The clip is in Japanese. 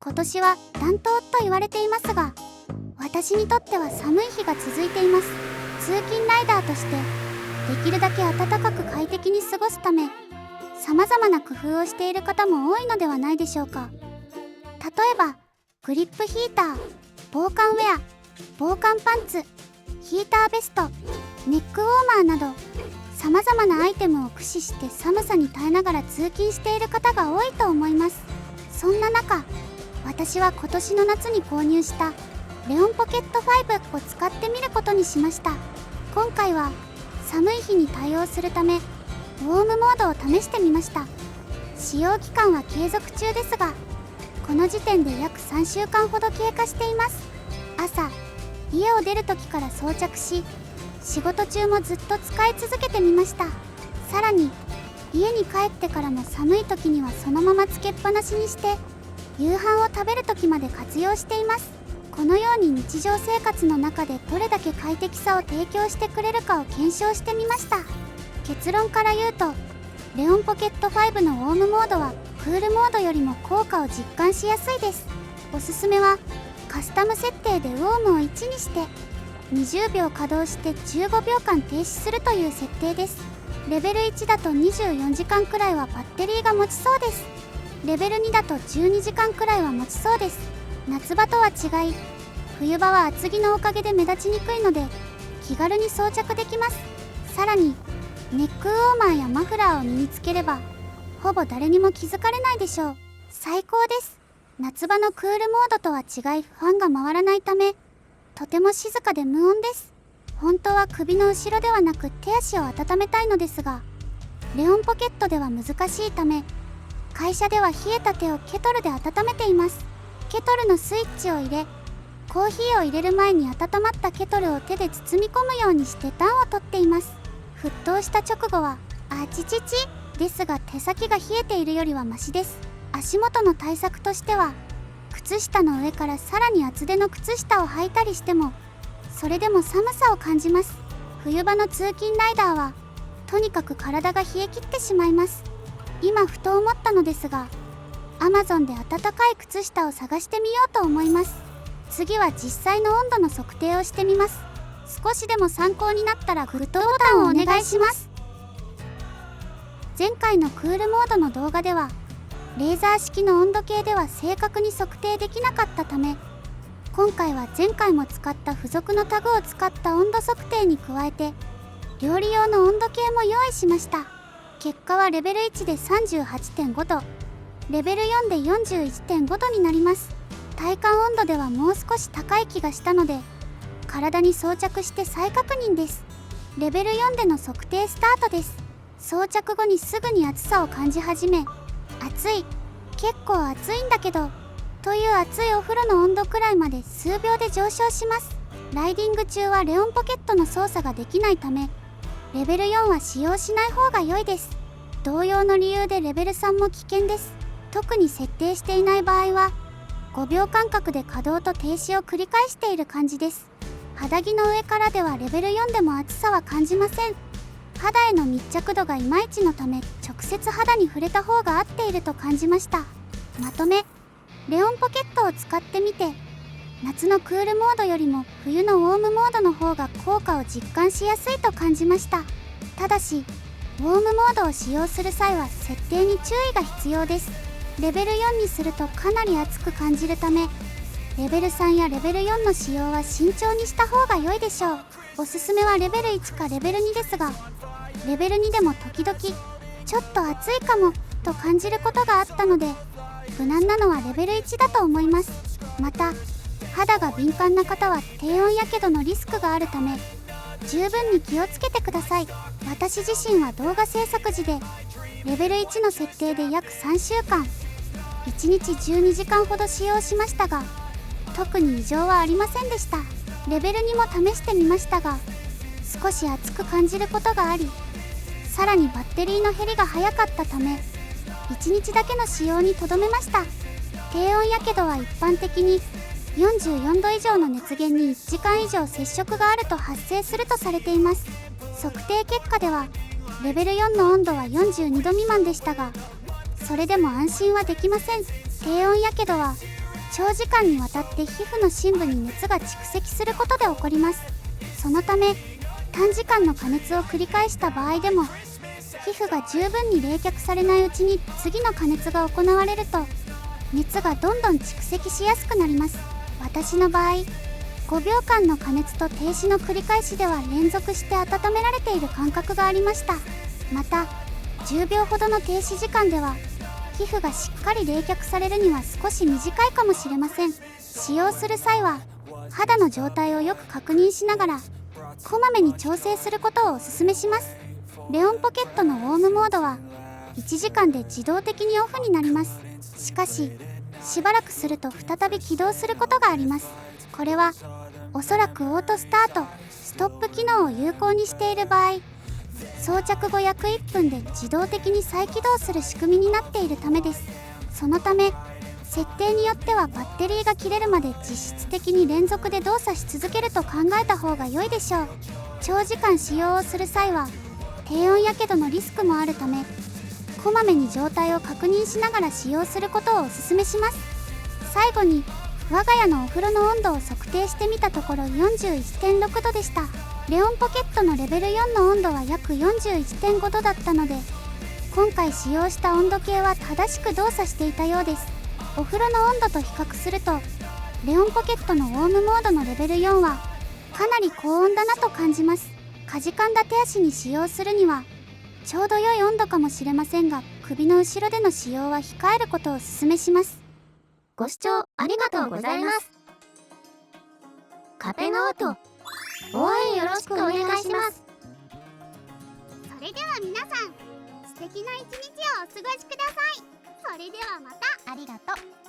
今年は暖冬と言われていますが、私にとっては寒い日が続いています。通勤ライダーとしてできるだけ暖かく快適に過ごすため、様々な工夫をしている方も多いのではないでしょうか。例えばグリップヒーター、防寒ウェア、防寒パンツ、ヒーターベスト、ネックウォーマーなど様々なアイテムを駆使して寒さに耐えながら通勤している方が多いと思います。そんな中、私は今年の夏に購入したレオンポケット5を使ってみることにしました。今回は寒い日に対応するためウォームモードを試してみました。使用期間は継続中ですが、この時点で約3週間ほど経過しています。朝、家を出る時から装着し、仕事中もずっと使い続けてみました。さらに家に帰ってからも寒い時にはそのままつけっぱなしにして夕飯を食べる時まで活用しています。このように日常生活の中でどれだけ快適さを提供してくれるかを検証してみました。結論から言うと、レオンポケット5のウォームモードはクールモードよりも効果を実感しやすいです。おすすめはカスタム設定でウォームを1にして20秒稼働して15秒間停止するという設定です。レベル1だと24時間くらいはバッテリーが持ちそうです。レベル2だと12時間くらいは持ちそうです。夏場とは違い、冬場は厚着のおかげで目立ちにくいので気軽に装着できます。さらにネックウォーマーやマフラーを身につければほぼ誰にも気づかれないでしょう。最高です。夏場のクールモードとは違いファンが回らないためとても静かで無音です。本当は首の後ろではなく手足を温めたいのですが、レオンポケットでは難しいため、会社では冷えた手をケトルで温めています。ケトルのスイッチを入れ、コーヒーを入れる前に温まったケトルを手で包み込むようにして暖を取っています。沸騰した直後はあちちちですが、手先が冷えているよりはマシです。足元の対策としては、靴下の上からさらに厚手の靴下を履いたりしてもそれでも寒さを感じます。冬場の通勤ライダーはとにかく体が冷え切ってしまいます。今ふと思ったのですが、 Amazon で暖かい靴下を探してみようと思います。次は実際の温度の測定をしてみます。少しでも参考になったらグッドボタンをお願いします。前回のクールモードの動画ではレーザー式の温度計では正確に測定できなかったため、今回は前回も使った付属のタグを使った温度測定に加えて料理用の温度計も用意しました。結果はレベル1で 38.5 度、レベル4で 41.5 度になります。体感温度ではもう少し高い気がしたので体に装着して再確認です。レベル4での測定スタートです。装着後にすぐに暑さを感じ始め、暑い、結構暑いんだけどという熱いお風呂の温度くらいまで数秒で上昇します。ライディング中はレオンポケットの操作ができないためレベル4は使用しない方が良いです。同様の理由でレベル3も危険です。特に設定していない場合は5秒間隔で稼働と停止を繰り返している感じです。肌着の上からではレベル4でも暑さは感じません。肌への密着度がいまいちのため直接肌に触れた方が合っていると感じました。まとめ、レオンポケットを使ってみて夏のクールモードよりも冬のウォームモードの方が効果を実感しやすいと感じました。ただしウォームモードを使用する際は設定に注意が必要です。レベル4にするとかなり暑く感じるためレベル3やレベル4の使用は慎重にした方が良いでしょう。おすすめはレベル1かレベル2ですが、レベル2でも時々ちょっと暑いかもと感じることがあったので無難なのはレベル1だと思います。また肌が敏感な方は低温やけどのリスクがあるため十分に気をつけてください。私自身は動画制作時でレベル1の設定で約3週間1日12時間ほど使用しましたが特に異常はありませんでした。レベル2も試してみましたが少し熱く感じることがあり、さらにバッテリーの減りが早かったため1日だけの使用にとどめました。低温やけどは一般的に44度以上の熱源に1時間以上接触があると発生するとされています。測定結果ではレベル4の温度は42度未満でしたがそれでも安心はできません。低温やけどは長時間にわたって皮膚の深部に熱が蓄積することで起こります。そのため短時間の加熱を繰り返した場合でも皮膚が十分に冷却されないうちに次の加熱が行われると熱がどんどん蓄積しやすくなります。私の場合5秒間の加熱と停止の繰り返しでは連続して温められている感覚がありました。また10秒ほどの停止時間では皮膚がしっかり冷却されるには少し短いかもしれません。使用する際は肌の状態をよく確認しながらこまめに調整することをお勧めします。レオンポケットのウォームモードは1時間で自動的にオフになります。しかししばらくすると再び起動することがあります。これはおそらくオートスタート・ストップ機能を有効にしている場合、装着後約1分で自動的に再起動する仕組みになっているためです。そのため設定によってはバッテリーが切れるまで実質的に連続で動作し続けると考えた方が良いでしょう。長時間使用をする際は低温やけどのリスクもあるためこまめに状態を確認しながら使用することをお勧めします。最後に我が家のお風呂の温度を測定してみたところ 41.6 度でした。レオンポケットのレベル4の温度は約 41.5 度だったので今回使用した温度計は正しく動作していたようです。お風呂の温度と比較するとレオンポケットのウォームモードのレベル4はかなり高温だなと感じます。かじかんだ手足に使用するにはちょうど良い温度かもしれませんが首の後ろでの使用は控えることをお勧めします。ご視聴ありがとうございます。カペノート、応援よろしくお願いします。それでは皆さん、素敵な一日をお過ごしください。それではまた。ありがとう。